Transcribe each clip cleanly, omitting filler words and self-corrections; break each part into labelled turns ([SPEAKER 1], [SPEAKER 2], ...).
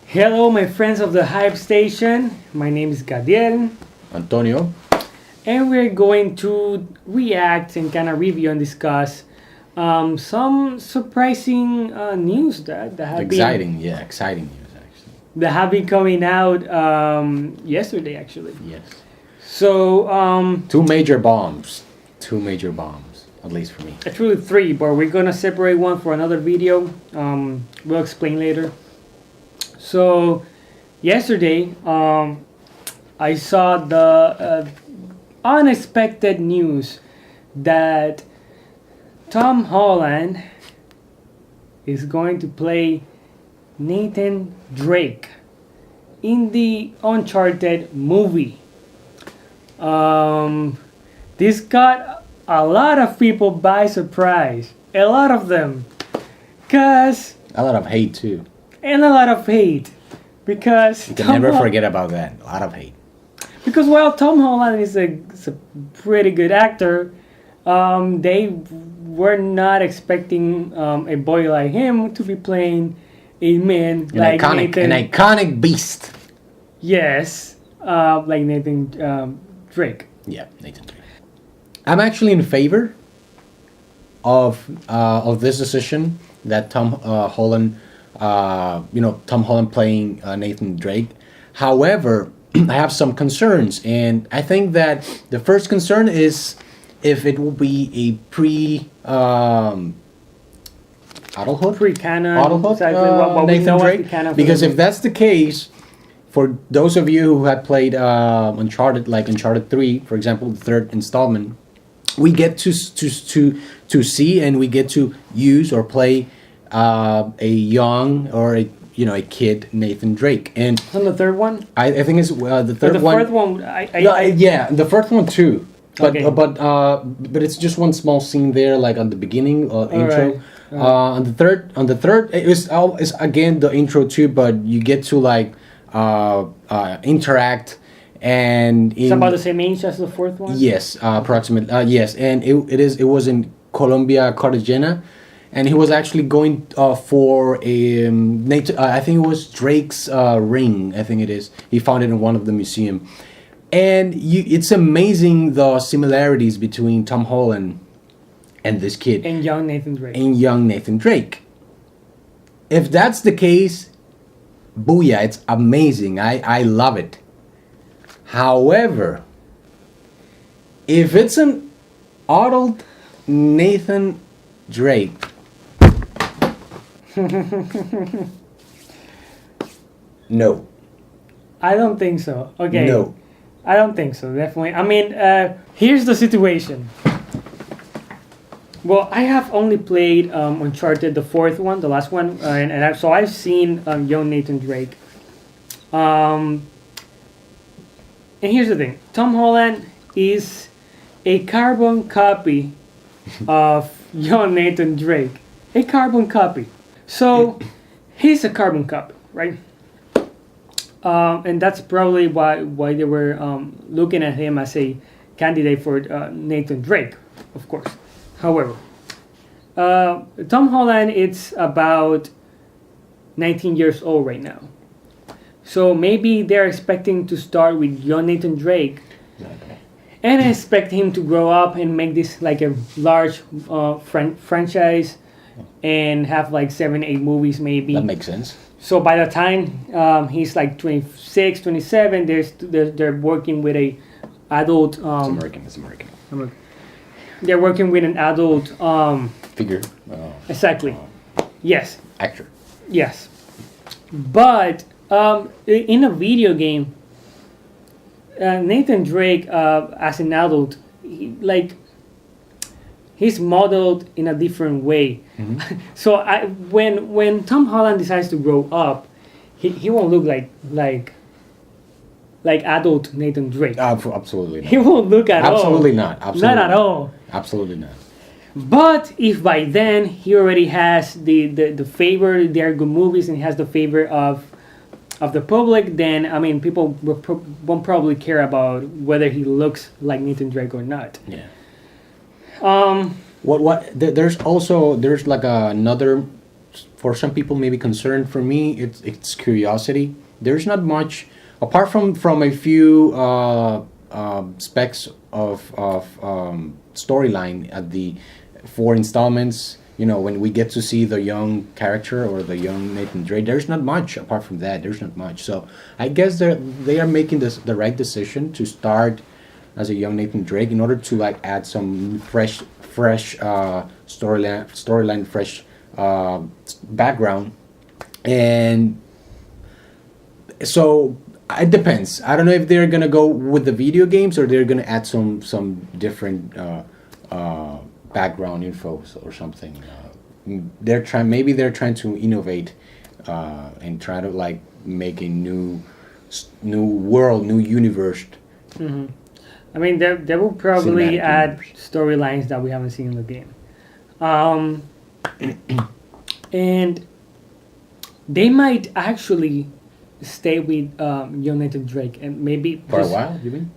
[SPEAKER 1] Hello, my friends of the Hype Station. My name is Gadiel,
[SPEAKER 2] Antonio.
[SPEAKER 1] and we're going to react and kind of review and discuss some surprising news that have
[SPEAKER 2] Exciting news actually.
[SPEAKER 1] that have been coming out yesterday, actually.
[SPEAKER 2] Yes.
[SPEAKER 1] So
[SPEAKER 2] Two major bombs, at least for me.
[SPEAKER 1] actually three, but we're gonna separate one for another video. We'll explain later. So yesterday, I saw the unexpected news that Tom Holland is going to play Nathan Drake in the Uncharted movie. This got a lot of people by surprise. A lot of them.
[SPEAKER 2] A lot of hate too.
[SPEAKER 1] And a lot of hate. Because
[SPEAKER 2] You can never forget about that. A lot of hate.
[SPEAKER 1] Because while Tom Holland is a pretty good actor, they were not expecting a boy like him to be playing a man like Nathan.
[SPEAKER 2] An iconic beast.
[SPEAKER 1] Yes, like Nathan Drake.
[SPEAKER 2] Yeah, Nathan Drake. I'm actually in favor of this decision that Tom Holland playing Nathan Drake. However, I have some concerns, and I think that the first concern is if it will be a adulthood,
[SPEAKER 1] Pre-canon.
[SPEAKER 2] adulthood,
[SPEAKER 1] Exactly what we
[SPEAKER 2] Nathan
[SPEAKER 1] know as
[SPEAKER 2] Drake.
[SPEAKER 1] the canon.
[SPEAKER 2] Because if that's the case, for those of you who had played Uncharted, like Uncharted 3, for example, the third installment, we get to see and we get to use or play a young or a kid Nathan Drake. And
[SPEAKER 1] on the third one?
[SPEAKER 2] I think it's the third
[SPEAKER 1] the
[SPEAKER 2] one.
[SPEAKER 1] fourth one,
[SPEAKER 2] Yeah, the first one too. But
[SPEAKER 1] Okay.
[SPEAKER 2] but it's just one small scene there, like on the beginning intro.
[SPEAKER 1] Right.
[SPEAKER 2] On the third, it was it's again the intro too. But you get to like interact, and
[SPEAKER 1] It's about the same age as the fourth one?
[SPEAKER 2] yes, approximately yes, and it was in Colombia, Cartagena. And he was actually going for a I think it was Drake's ring. I think it is. He found it in one of the museum, and it's amazing the similarities between Tom Holland and this kid
[SPEAKER 1] And young Nathan Drake.
[SPEAKER 2] and young Nathan Drake. If that's the case, booyah! It's amazing. I love it. However, if it's an adult Nathan Drake. No.
[SPEAKER 1] I don't think so. Okay.
[SPEAKER 2] No.
[SPEAKER 1] I don't think so, definitely. I mean, here's the situation. Well, I have only played Uncharted, the fourth one, the last one, so I've seen young Nathan Drake. And here's the thing: Tom Holland is a carbon copy of young Nathan Drake. A carbon copy. So he's a carbon copy, right? And that's probably why they were looking at him as a candidate for Nathan Drake, of course. However, Tom Holland is about 19 years old right now. So maybe they're expecting to start with young Nathan Drake and expect him to grow up and make this like a large franchise and have like 7-8 movies maybe.
[SPEAKER 2] That makes sense.
[SPEAKER 1] So by the time he's like 26, 27, they're working with a adult.
[SPEAKER 2] It's American.
[SPEAKER 1] They're working with an adult.
[SPEAKER 2] Figure.
[SPEAKER 1] Exactly. Yes.
[SPEAKER 2] Actor.
[SPEAKER 1] Yes. But in a video game, Nathan Drake as an adult, he's modeled in a different way. Mm-hmm. So when Tom Holland decides to grow up, he won't look like adult Nathan Drake.
[SPEAKER 2] Absolutely not.
[SPEAKER 1] He won't look at all.
[SPEAKER 2] Absolutely not. Absolutely
[SPEAKER 1] not at all.
[SPEAKER 2] Absolutely not.
[SPEAKER 1] But if by then he already has the favor, they are good movies, and he has the favor of of the public, then I mean, people won't probably care about whether he looks like Nathan Drake or not.
[SPEAKER 2] Yeah.
[SPEAKER 1] Um,
[SPEAKER 2] There's also there's like another, for some people maybe concern. For me, it's curiosity. There's not much apart from a few specs of storyline at the 4 installments. You know, when we get to see the young character or the young Nathan Drake, there's not much apart from that. There's not much. So I guess they are making the right decision to start as a young Nathan Drake in order to like add some fresh storyline, fresh background, and so it depends. I don't know if they're gonna go with the video games or they're gonna add some different background info or something. Maybe they're trying to innovate and try to like make a new world, new universe.
[SPEAKER 1] mhm. I mean, they will probably
[SPEAKER 2] Cinematic
[SPEAKER 1] add
[SPEAKER 2] universe.
[SPEAKER 1] storylines that we haven't seen in the game. And they might actually stay with young Nathan Drake and maybe
[SPEAKER 2] For a
[SPEAKER 1] just-
[SPEAKER 2] while, you mean?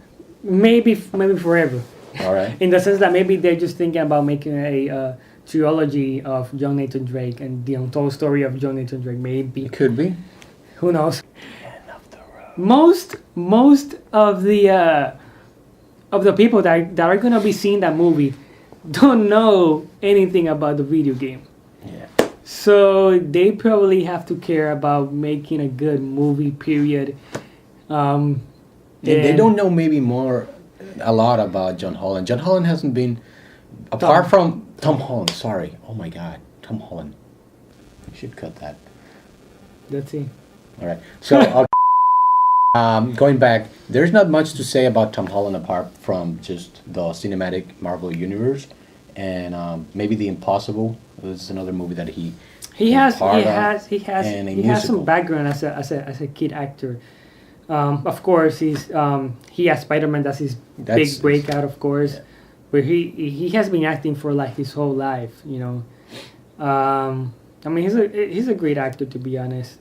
[SPEAKER 1] maybe forever.
[SPEAKER 2] All right.
[SPEAKER 1] In the sense that maybe they're just thinking about making a trilogy of young Nathan Drake and the untold story of young Nathan Drake. Maybe,
[SPEAKER 2] It could be.
[SPEAKER 1] who knows? Most of the people that are gonna be seeing that movie don't know anything about the video game.
[SPEAKER 2] Yeah.
[SPEAKER 1] So they probably have to care about making a good movie. Period.
[SPEAKER 2] They
[SPEAKER 1] and-
[SPEAKER 2] don't know maybe a lot about John Holland. John Holland hasn't been, apart from Tom Holland. Sorry. Oh my God, Tom Holland. You should cut that.
[SPEAKER 1] Let's see.
[SPEAKER 2] All right. So, going back, there's not much to say about Tom Holland apart from just the cinematic Marvel universe, and maybe The Impossible. This is another movie that he
[SPEAKER 1] Has
[SPEAKER 2] part of,
[SPEAKER 1] he has
[SPEAKER 2] and a
[SPEAKER 1] he has
[SPEAKER 2] musical.
[SPEAKER 1] some background as a kid actor. Of course, he has Spider-Man. That's his
[SPEAKER 2] That's-
[SPEAKER 1] big breakout, of course.
[SPEAKER 2] yeah.
[SPEAKER 1] But he has been acting for like his whole life, you know. I mean, he's a great actor, to be honest.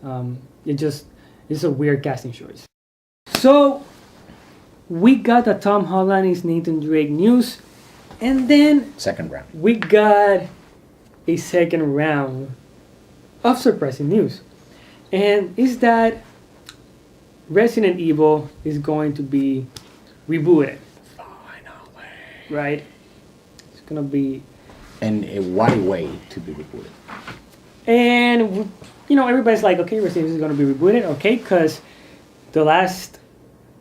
[SPEAKER 1] It's a weird casting choice. So we got the Tom Holland is Nathan Drake news, and then
[SPEAKER 2] Second round.
[SPEAKER 1] we got a second round of surprising news, and is that Resident Evil is going to be rebooted,
[SPEAKER 2] Finally.
[SPEAKER 1] right? It's gonna be,
[SPEAKER 2] And a wide way to be rebooted.
[SPEAKER 1] and you know, everybody's like, okay, Resident Evil is gonna be rebooted, okay, because the last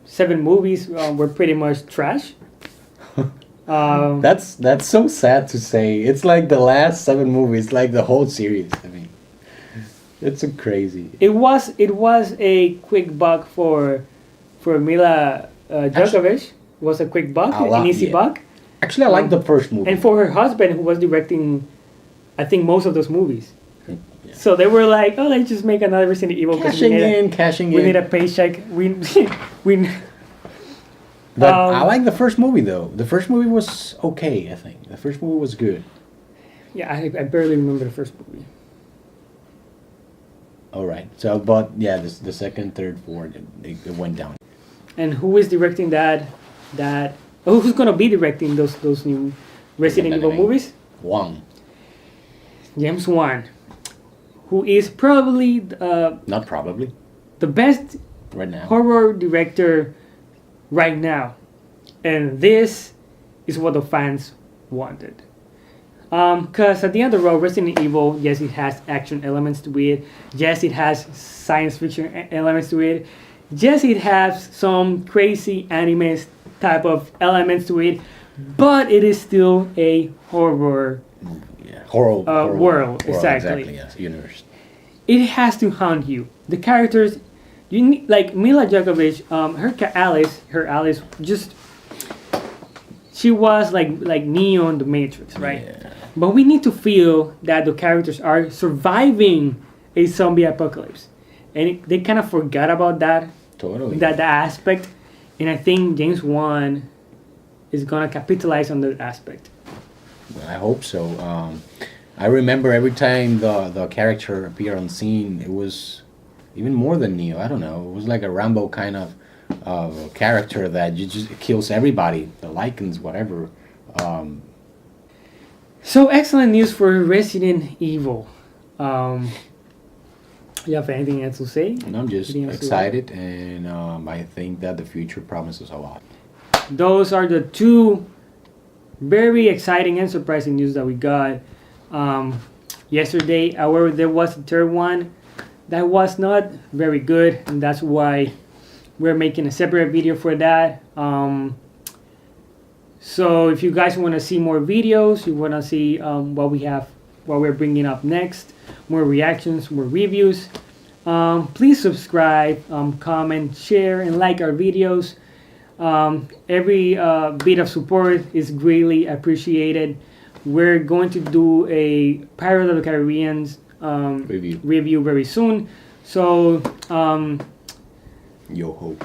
[SPEAKER 1] 7 movies were pretty much trash.
[SPEAKER 2] That's so sad to say. It's like the last 7 movies, like the whole series. I mean, it's so crazy.
[SPEAKER 1] It was a quick buck for Mila Djokovic. Was a quick buck,
[SPEAKER 2] A lot,
[SPEAKER 1] an easy
[SPEAKER 2] yeah.
[SPEAKER 1] buck,
[SPEAKER 2] Actually, I like the first movie.
[SPEAKER 1] and for her husband who was directing, I think most of those movies.
[SPEAKER 2] Yeah.
[SPEAKER 1] So they were like, oh, let's just make another Resident Evil because
[SPEAKER 2] cashing
[SPEAKER 1] we
[SPEAKER 2] in.
[SPEAKER 1] need a paycheck. We
[SPEAKER 2] But
[SPEAKER 1] Um,
[SPEAKER 2] I like the first movie though. The first movie was okay. I think the first movie was good.
[SPEAKER 1] yeah, I barely remember the first movie.
[SPEAKER 2] All right. So, but yeah, the second, third, fourth, it went down.
[SPEAKER 1] And who is directing who's gonna be directing those new Resident Evil movies?
[SPEAKER 2] Wong.
[SPEAKER 1] James Wan, who is probably
[SPEAKER 2] Not probably.
[SPEAKER 1] the best
[SPEAKER 2] Right now.
[SPEAKER 1] horror director right now, and this is what the fans wanted. Because at the end of the road, Resident Evil, yes, it has action elements to it. Yes, it has science fiction elements to it. Yes, it has some crazy anime type of elements to it, but it is still a horror.
[SPEAKER 2] Yeah. Horror
[SPEAKER 1] world, exactly.
[SPEAKER 2] Yes. Universe.
[SPEAKER 1] It has to haunt you. The characters, you need, like Mila Djokovic, Alice, just she was like Neo in the Matrix, right?
[SPEAKER 2] Yeah.
[SPEAKER 1] But we need to feel that the characters are surviving a zombie apocalypse, and they kind of forgot about that
[SPEAKER 2] Totally.
[SPEAKER 1] that aspect, and I think James Wan is gonna capitalize on that aspect.
[SPEAKER 2] I hope so. I remember every time the character appeared on scene, it was even more than Neo. I don't know. It was like a Rambo kind of character that you just kills everybody, the Lycans, whatever.
[SPEAKER 1] So excellent news for Resident Evil. You have anything else to say?
[SPEAKER 2] And I'm just
[SPEAKER 1] Anything else to
[SPEAKER 2] excited, and I think that the future promises a lot.
[SPEAKER 1] Those are the two very exciting and surprising news that we got yesterday. However, there was a third one that was not very good, and that's why we're making a separate video for that. So if you guys want to see more videos, you want to see what we're bringing up next, more reactions, more reviews, please subscribe, comment, share, and like our videos. Every bit of support is greatly appreciated. We're going to do a Pirates of the Caribbean review very soon. So
[SPEAKER 2] Yo ho.